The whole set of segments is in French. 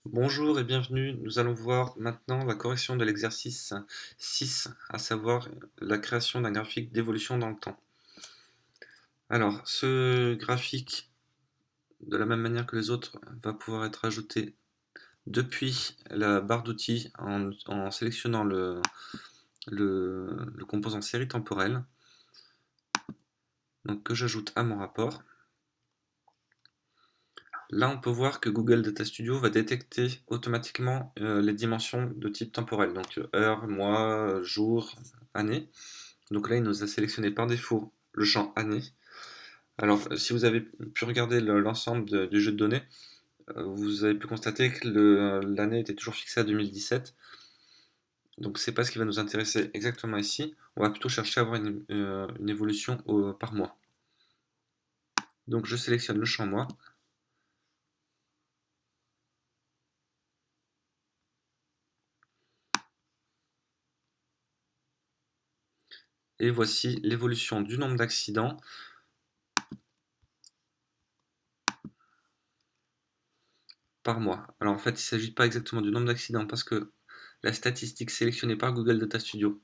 Bonjour et bienvenue, nous allons voir maintenant la correction de l'exercice 6, à savoir la création d'un graphique d'évolution dans le temps. Alors, ce graphique, de la même manière que les autres, va pouvoir être ajouté depuis la barre d'outils en sélectionnant le composant série temporelle, donc que j'ajoute à mon rapport. Là, on peut voir que Google Data Studio va détecter automatiquement les dimensions de type temporel, donc heure, mois, jour, année. Donc là, il nous a sélectionné par défaut le champ année. Alors, si vous avez pu regarder l'ensemble du jeu de données, vous avez pu constater que l'année était toujours fixée à 2017. Donc, c'est pas ce qui va nous intéresser exactement ici. On va plutôt chercher à avoir une évolution par mois. Donc, je sélectionne le champ mois. Et voici l'évolution du nombre d'accidents par mois. Alors en fait, il ne s'agit pas exactement du nombre d'accidents parce que la statistique sélectionnée par Google Data Studio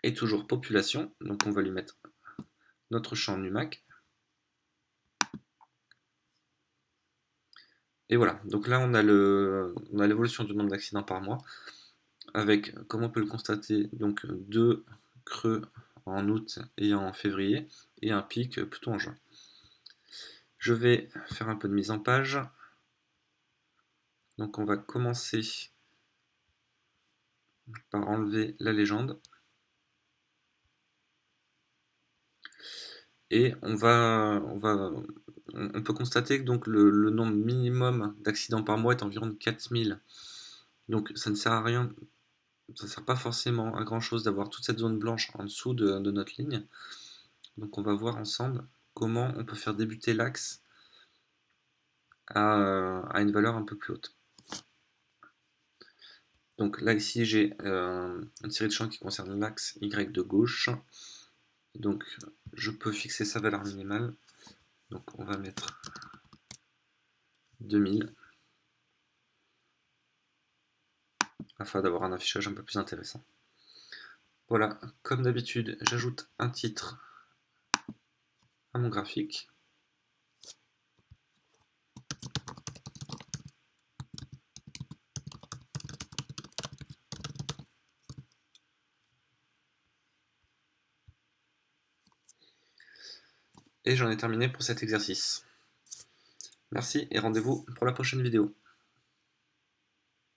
est toujours population. Donc on va lui mettre notre champ NUMAC. Et voilà, donc là on a l'évolution du nombre d'accidents par mois avec, comme on peut le constater, donc deux creux en août et en février et un pic plutôt en juin. Je vais faire un peu de mise en page. Donc on va commencer par enlever la légende. Et on peut constater que donc le nombre minimum d'accidents par mois est environ de 4000. Donc ça ne sert à rien, ça ne sert pas forcément à grand chose d'avoir toute cette zone blanche en dessous de notre ligne. Donc on va voir ensemble comment on peut faire débuter l'axe à une valeur un peu plus haute. Donc là ici j'ai une série de champs qui concernent l'axe Y de gauche. Donc je peux fixer sa valeur minimale. Donc on va mettre 2000 afin d'avoir un affichage un peu plus intéressant. Voilà, comme d'habitude, j'ajoute un titre à mon graphique. Et j'en ai terminé pour cet exercice. Merci et rendez-vous pour la prochaine vidéo.